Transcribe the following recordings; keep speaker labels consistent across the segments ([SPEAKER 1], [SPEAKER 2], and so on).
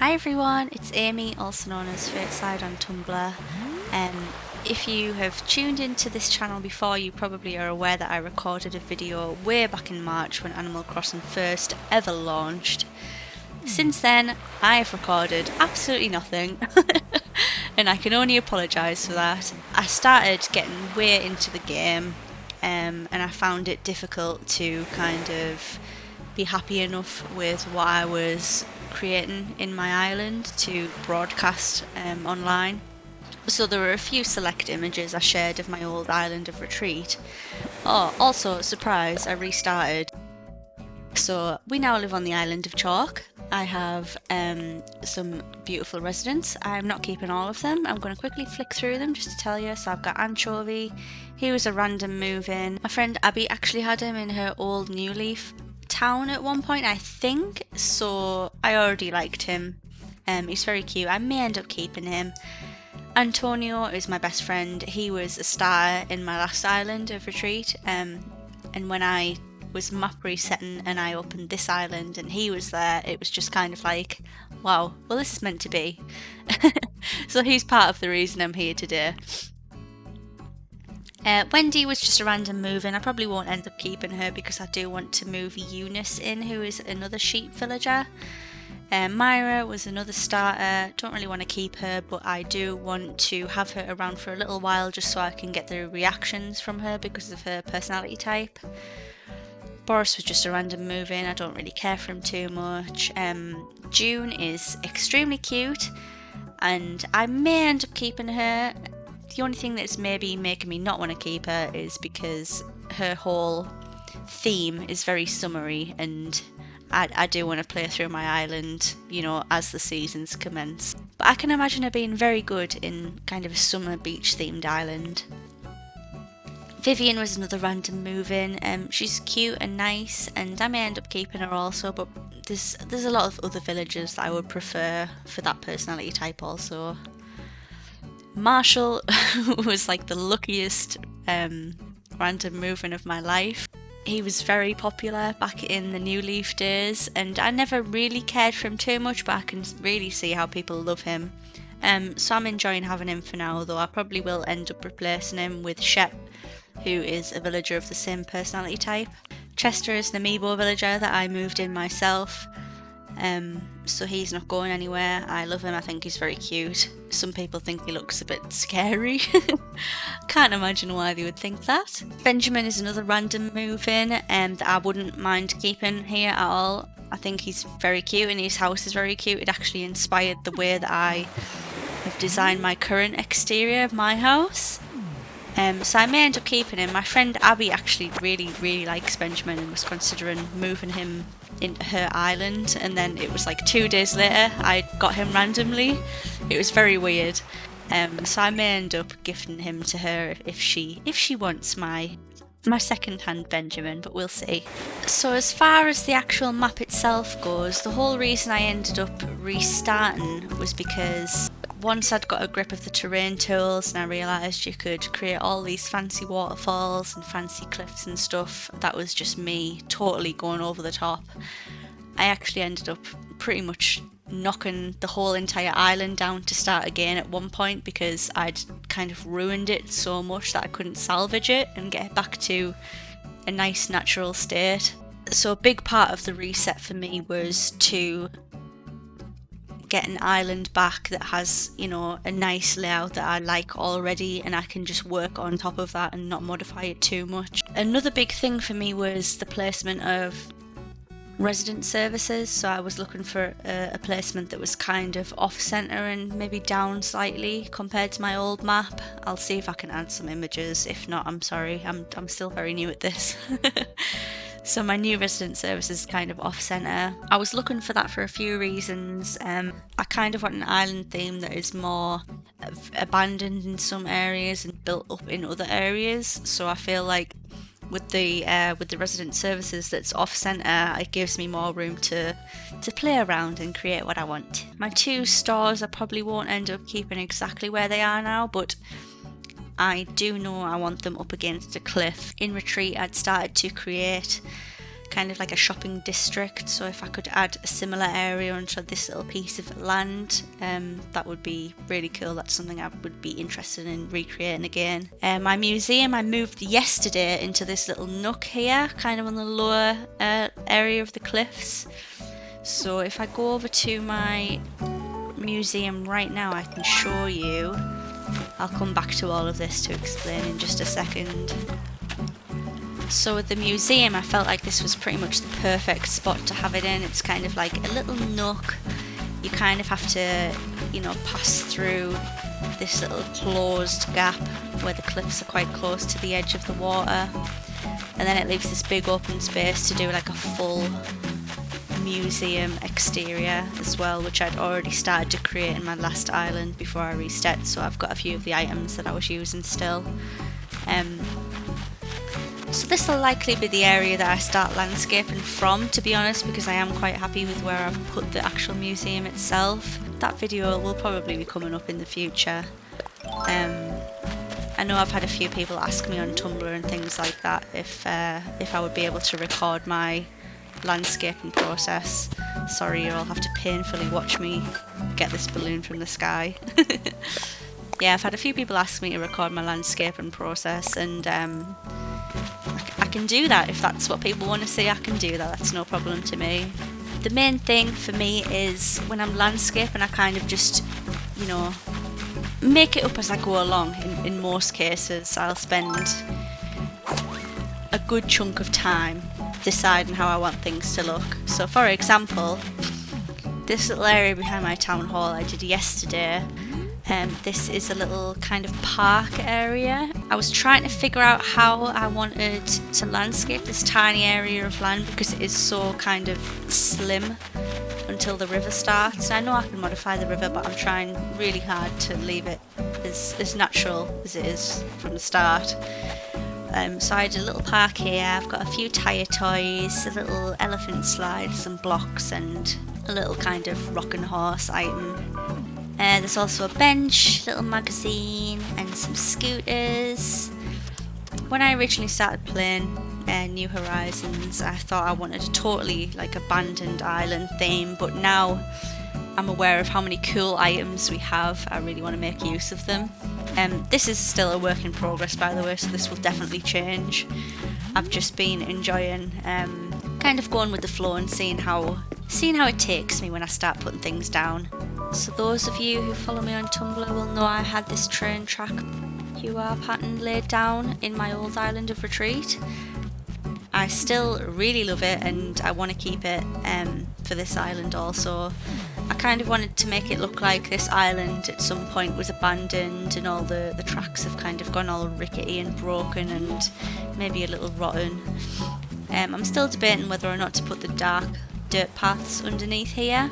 [SPEAKER 1] Hi everyone, it's Amy, also known as Fateside on Tumblr. If you have tuned into this channel before, you probably are aware that I recorded a video way back in March when Animal Crossing first ever launched. Since then, I have recorded absolutely nothing, and I can only apologise for that. I started getting way into the game, and I found it difficult to kind of be happy enough with what I was creating in my island to broadcast online. So there were a few select images I shared of my old island of retreat. Oh, also, surprise, I restarted. So we now live on the island of Chalk. I have some beautiful residents. I'm not keeping all of them. I'm going to quickly flick through them just to tell you. So I've got Anchovy. He was a random move-in. My friend Abby actually had him in her old New Leaf town at one point, I think. So I already liked him. He's very cute. I may end up keeping him. Antonio is my best friend. He was a starter in my last island of retreat. And when I was map resetting and I opened this island and he was there, it was just kind of like, wow, well this is meant to be. So he's part of the reason I'm here today. Wendy was just a random move in. I probably won't end up keeping her because I do want to move Eunice in, who is another sheep villager. Myra was another starter. Don't really want to keep her, but I do want to have her around for a little while just so I can get the reactions from her because of her personality type. Boris was just a random move in. I don't really care for him too much. June is extremely cute and I may end up keeping her. The only thing that's maybe making me not want to keep her is because her whole theme is very summery and I do want to play through my island, you know, as the seasons commence. But I can imagine her being very good in kind of a summer beach themed island. Vivian was another random move-in. She's cute and nice and I may end up keeping her also, but there's a lot of other villagers that I would prefer for that personality type also. Marshall was like the luckiest random move-in of my life. He was very popular back in the New Leaf days and I never really cared for him too much, but I can really see how people love him. So I'm enjoying having him for now, though I probably will end up replacing him with Shep, who is a villager of the same personality type. Chester is an amiibo villager that I moved in myself. So he's not going anywhere. I love him, I think he's very cute. Some people think he looks a bit scary. Can't imagine why they would think that. Benjamin is another random move-in that I wouldn't mind keeping here at all. I think he's very cute and his house is very cute. It actually inspired the way that I have designed my current exterior of my house. So I may end up keeping him. My friend Abby actually really likes Benjamin and was considering moving him into her island, and then it was like 2 days later I got him randomly. It was very weird. So I may end up gifting him to her if she wants my second-hand Benjamin, but we'll see. So as far as the actual map itself goes, the whole reason I ended up restarting was because once I'd got a grip of the terrain tools and I realised you could create all these fancy waterfalls and fancy cliffs and stuff, that was just me totally going over the top. I actually ended up pretty much knocking the whole entire island down to start again at one point because I'd kind of ruined it so much that I couldn't salvage it and get it back to a nice natural state. So a big part of the reset for me was to get an island back that has, you know, a nice layout that I like already and I can just work on top of that and not modify it too much. Another big thing for me was the placement of resident services, so I was looking for a placement that was kind of off-centre and maybe down slightly compared to my old map. I'll see if I can add some images. If not, I'm sorry, I'm still very new at this. So my new resident service is kind of off-centre. I was looking for that for a few reasons. I kind of want an island theme that is more abandoned in some areas and built up in other areas. So I feel like with the resident services that's off-centre, it gives me more room to play around and create what I want. My 2 stores I probably won't end up keeping exactly where they are now, but I do know I want them up against a cliff. In retreat I'd started to create kind of like a shopping district, so if I could add a similar area onto this little piece of land, that would be really cool. That's something I would be interested in recreating again. My museum, I moved yesterday into this little nook here, kind of on the lower area of the cliffs. So if I go over to my museum right now, I can show you. I'll come back to all of this to explain in just a second. So with the museum, I felt like this was pretty much the perfect spot to have it in. It's kind of like a little nook. You kind of have to, you know, pass through this little closed gap where the cliffs are quite close to the edge of the water. And then it leaves this big open space to do like a full museum exterior as well, which I'd already started to create in my last island before I reset. So I've got a few of the items that I was using still. So this will likely be the area that I start landscaping from, to be honest, because I am quite happy with where I've put the actual museum itself. That video will probably be coming up in the future. I know I've had a few people ask me on Tumblr and things like that if I would be able to record my landscaping process. Sorry, you'll have to painfully watch me get this balloon from the sky. Yeah, I've had a few people ask me to record my landscaping process, and I can do that. If that's what people want to see, I can do that. That's no problem to me. The main thing for me is when I'm landscaping, I kind of just, you know, make it up as I go along. In most cases, I'll spend a good chunk of time deciding how I want things to look. So for example, this little area behind my town hall I did yesterday. This is a little kind of park area. I was trying to figure out how I wanted to landscape this tiny area of land because it is so kind of slim until the river starts. And I know I can modify the river, but I'm trying really hard to leave it as natural as it is from the start. So I did a little park here. I've got a few tyre toys, a little elephant slide, some blocks, and a little kind of rocking horse item. There's also a bench, little magazine, and some scooters. When I originally started playing New Horizons, I thought I wanted a totally like abandoned island theme, but now I'm aware of how many cool items we have. I really want to make use of them. This is still a work in progress, by the way, so this will definitely change. I've just been enjoying kind of going with the flow and seeing how it takes me when I start putting things down. So those of you who follow me on Tumblr will know I had this train track QR pattern laid down in my old island of retreat. I still really love it and I want to keep it for this island also. I kind of wanted to make it look like this island at some point was abandoned and all the tracks have kind of gone all rickety and broken and maybe a little rotten. I'm still debating whether or not to put the dark dirt paths underneath here,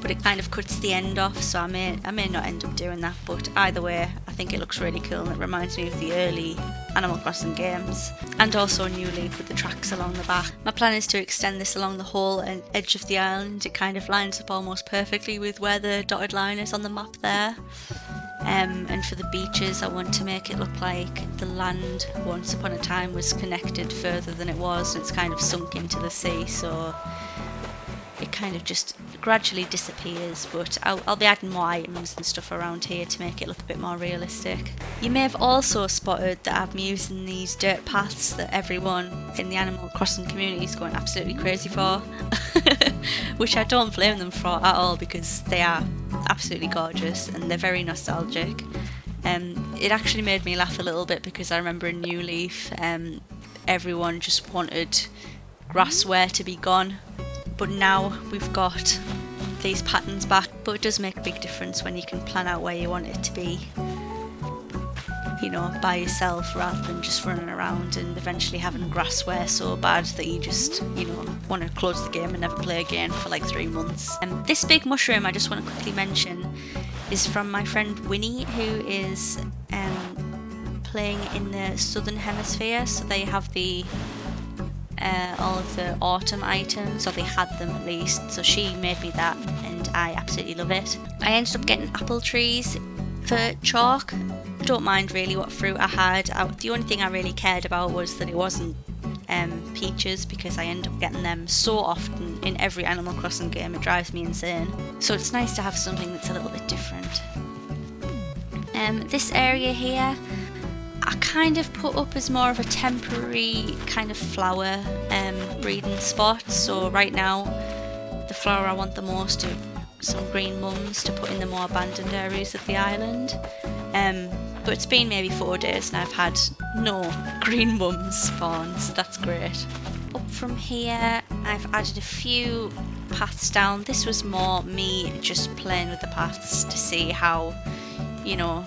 [SPEAKER 1] but it kind of cuts the end off, so I may not end up doing that, but either way I think it looks really cool and it reminds me of the early Animal Crossing games, and also a new leaf with the tracks along the back. My plan is to extend this along the whole edge of the island. It kind of lines up almost perfectly with where the dotted line is on the map there. And for the beaches, I want to make it look like the land once upon a time was connected further than it was, and it's kind of sunk into the sea, so it kind of just gradually disappears, but I'll be adding more items and stuff around here to make it look a bit more realistic. You may have also spotted that I'm using these dirt paths that everyone in the Animal Crossing community is going absolutely crazy for, which I don't blame them for at all because they are absolutely gorgeous and they're very nostalgic. It actually made me laugh a little bit because I remember in New Leaf everyone just wanted grassware to be gone. But now we've got these patterns back, but it does make a big difference when you can plan out where you want it to be, you know, by yourself rather than just running around and eventually having grassware so bad that you just, you know, want to close the game and never play again for like 3 months. And this big mushroom I just want to quickly mention is from my friend Winnie, who is playing in the southern hemisphere, so they have the all of the autumn items, or they had them at least, so she made me that and I absolutely love it. I ended up getting apple trees for chalk. Don't mind really what fruit I had. The only thing I really cared about was that it wasn't peaches because I end up getting them so often in every Animal Crossing game, it drives me insane. So it's nice to have something that's a little bit different. This area here, I kind of put up as more of a temporary kind of flower breeding spot. So right now, the flower I want the most are some green mums to put in the more abandoned areas of the island. But it's been maybe 4 days and I've had no green mums spawn, so that's great. Up from here, I've added a few paths down. This was more me just playing with the paths to see how, you know,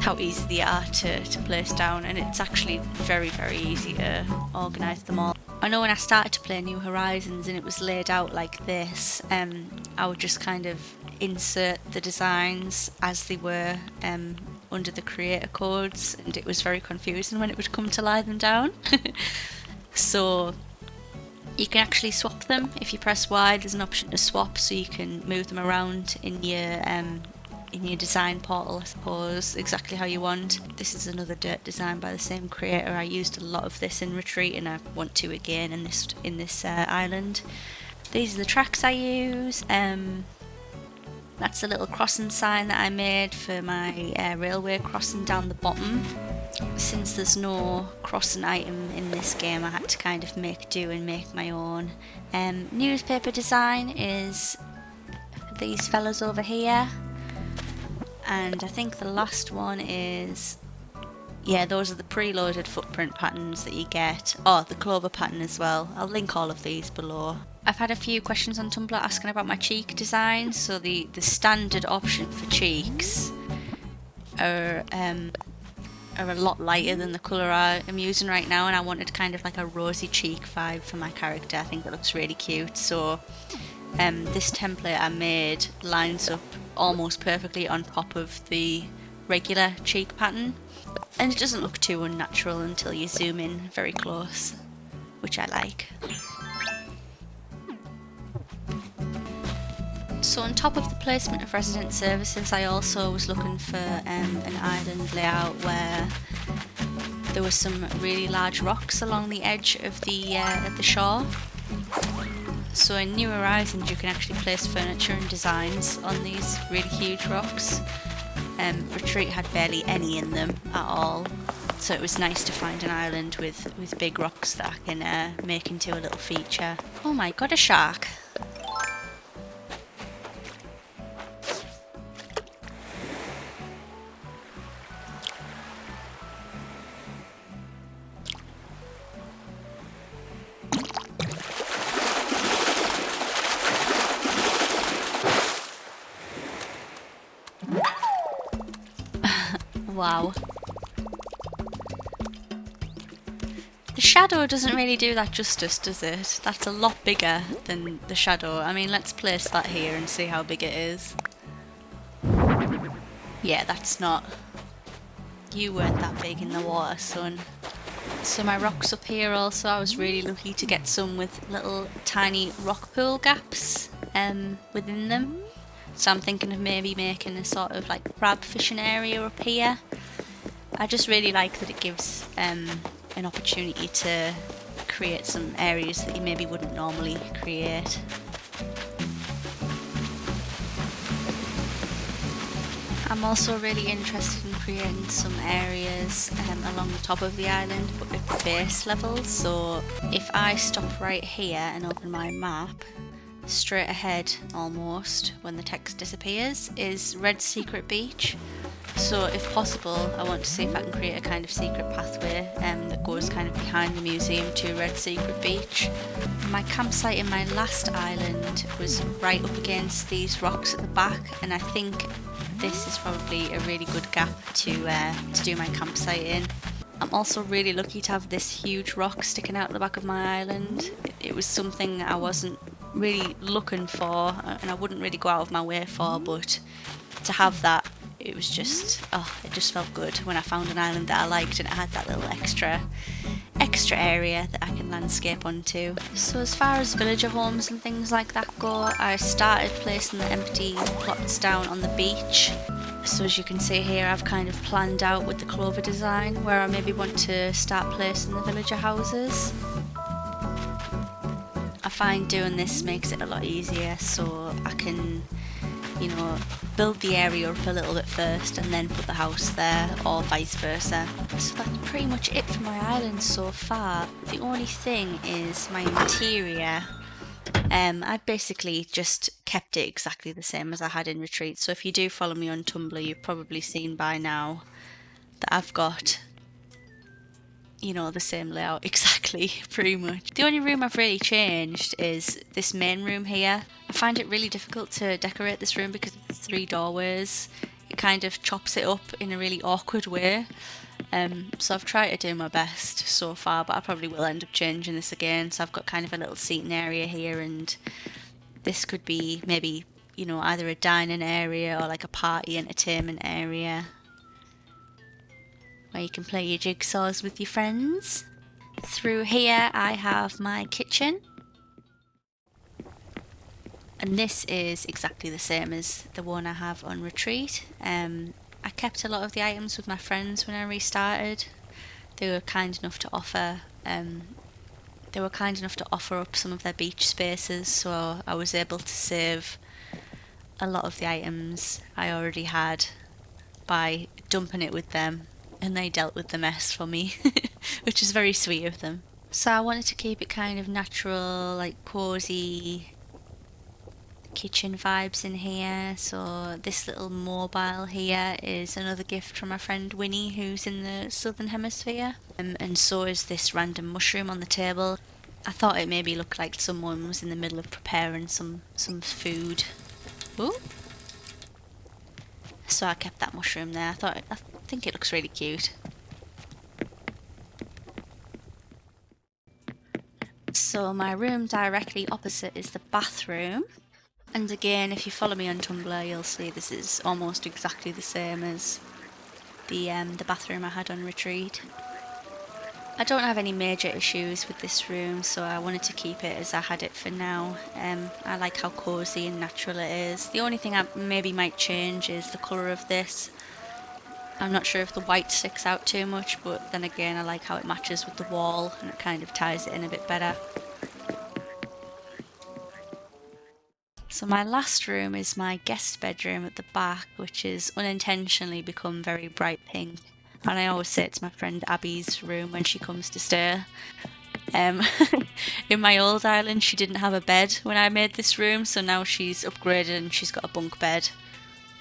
[SPEAKER 1] how easy they are to place down, and it's actually very, very easy to organise them all. I know when I started to play New Horizons and it was laid out like this, I would just kind of insert the designs as they were under the creator codes, and it was very confusing when it would come to lie them down. So you can actually swap them. If you press Y, there's an option to swap, so you can move them around in your design portal, I suppose, exactly how you want. This is another dirt design by the same creator. I used a lot of this in Retreat and I want to again in this island. These are the tracks I use. That's a little crossing sign that I made for my railway crossing down the bottom. Since there's no crossing item in this game, I had to kind of make do and make my own. Newspaper design is these fellas over here. And I think the last one is, yeah, those are the preloaded footprint patterns that you get. Oh, the clover pattern as well. I'll link all of these below. I've had a few questions on Tumblr asking about my cheek design. So the standard option for cheeks are a lot lighter than the colour I'm using right now, and I wanted kind of like a rosy cheek vibe for my character. I think it looks really cute. So this template I made lines up almost perfectly on top of the regular cheek pattern, and it doesn't look too unnatural until you zoom in very close, which I like. So on top of the placement of resident services, I also was looking for an island layout where there were some really large rocks along the edge of the shore. So in New Horizons you can actually place furniture and designs on these really huge rocks. Retreat had barely any in them at all, so it was nice to find an island with big rocks that I can make into a little feature. Oh my god, a shark! Wow. The shadow doesn't really do that justice, does it? That's a lot bigger than the shadow. I mean, let's place that here and see how big it is. Yeah, that's not... You weren't that big in the water, son. So my rocks up here also, I was really lucky to get some with little tiny rock pool gaps within them. So I'm thinking of maybe making a sort of like crab fishing area up here. I just really like that it gives an opportunity to create some areas that you maybe wouldn't normally create. I'm also really interested in creating some areas along the top of the island, but at the base level. So if I stop right here and open my map, straight ahead almost when the text disappears is Red Secret Beach. So if possible, I want to see if I can create a kind of secret pathway that goes kind of behind the museum to Red Secret Beach. My campsite in my last island was right up against these rocks at the back, and I think this is probably a really good gap to do my campsite in. I'm also really lucky to have this huge rock sticking out the back of my island. It was something I wasn't really looking for and I wouldn't really go out of my way for, but to have that, it was just, it just felt good when I found an island that I liked and it had that little extra area that I can landscape onto. So as far as villager homes and things like that go, I started placing the empty plots down on the beach. So as you can see here, I've kind of planned out with the clover design where I maybe want to start placing the villager houses. I find doing this makes it a lot easier, so I can, you know, build the area up a little bit first and then put the house there, or vice versa. So that's pretty much it for my island so far. The only thing is my interior. I've basically just kept it exactly the same as I had in retreat. So if you do follow me on Tumblr, you've probably seen by now that I've got, you know, the same layout exactly, pretty much. The only room I've really changed is this main room here. I find it really difficult to decorate this room because of the 3 doorways. It kind of chops it up in a really awkward way. So I've tried to do my best so far, but I probably will end up changing this again. So I've got kind of a little seating area here, and this could be maybe, you know, either a dining area or like a party entertainment area where you can play your jigsaws with your friends. Through here I have my kitchen, and this is exactly the same as the one I have on retreat. I kept a lot of the items with my friends when I restarted. They were kind enough to offer up some of their beach spaces, so I was able to save a lot of the items I already had by dumping it with them, and they dealt with the mess for me, which is very sweet of them. So I wanted to keep it kind of natural, like cozy kitchen vibes in here. So this little mobile here is another gift from my friend Winnie, who's in the southern hemisphere, and so is this random mushroom on the table. I thought it maybe looked like someone was in the middle of preparing some food. Ooh. So I kept that mushroom there. I think it looks really cute. So my room directly opposite is the bathroom. And again, if you follow me on Tumblr, you'll see this is almost exactly the same as the bathroom I had on retreat. I don't have any major issues with this room, so I wanted to keep it as I had it for now. I like how cosy and natural it is. The only thing I maybe might change is the colour of this. I'm not sure if the white sticks out too much, but then again I like how it matches with the wall and it kind of ties it in a bit better. So my last room is my guest bedroom at the back, which has unintentionally become very bright pink. And I always say it's my friend Abby's room when she comes to stay. In my old island, she didn't have a bed when I made this room, so now she's upgraded and she's got a bunk bed.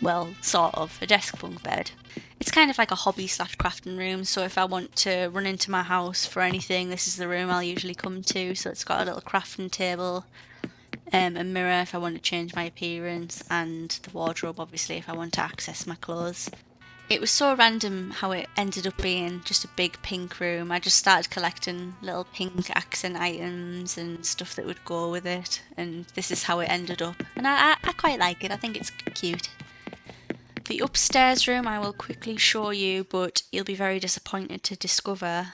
[SPEAKER 1] Well, sort of, a desk bunk bed. It's kind of like a hobby/crafting room, so if I want to run into my house for anything, this is the room I'll usually come to. So it's got a little crafting table, a mirror if I want to change my appearance, and the wardrobe obviously if I want to access my clothes. It was so random how it ended up being just a big pink room. I just started collecting little pink accent items and stuff that would go with it, and this is how it ended up. And I quite like it. I think it's cute. The upstairs room I will quickly show you, but you'll be very disappointed to discover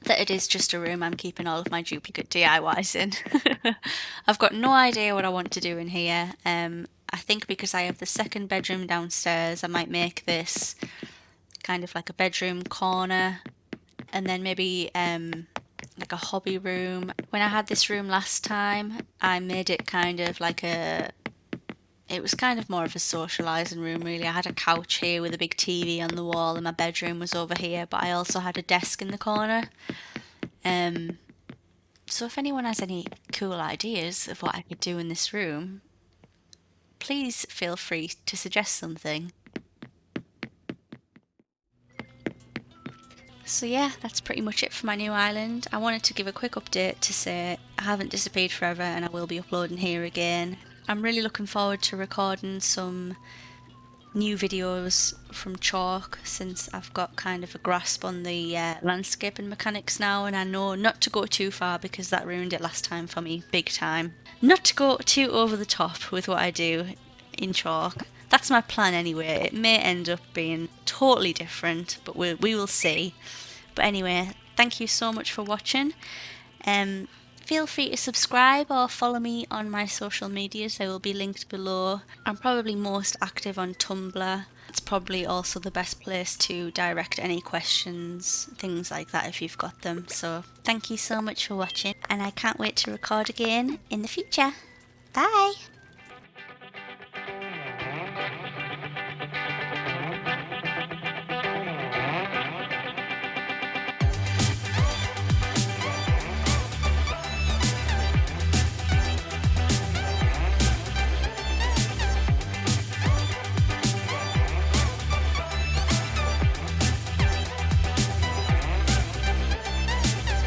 [SPEAKER 1] that it is just a room I'm keeping all of my duplicate DIYs in. I've got no idea what I want to do in here. I think because I have the second bedroom downstairs, I might make this kind of like a bedroom corner, and then maybe like a hobby room. When I had this room last time, I made it kind of like it was kind of more of a socialising room really. I had a couch here with a big TV on the wall, and my bedroom was over here, but I also had a desk in the corner. So if anyone has any cool ideas of what I could do in this room, please feel free to suggest something. So yeah, that's pretty much it for my new island. I wanted to give a quick update to say I haven't disappeared forever and I will be uploading here again. I'm really looking forward to recording some new videos from Chalk, since I've got kind of a grasp on the landscaping mechanics now, and I know not to go too far because that ruined it last time for me big time. Not to go too over the top with what I do in Chalk. That's my plan anyway. It may end up being totally different, but we will see. But anyway, thank you so much for watching. If Feel free to subscribe or follow me on my social medias. They will be linked below. I'm probably most active on Tumblr. It's probably also the best place to direct any questions, things like that if you've got them. So thank you so much for watching, and I can't wait to record again in the future. Bye!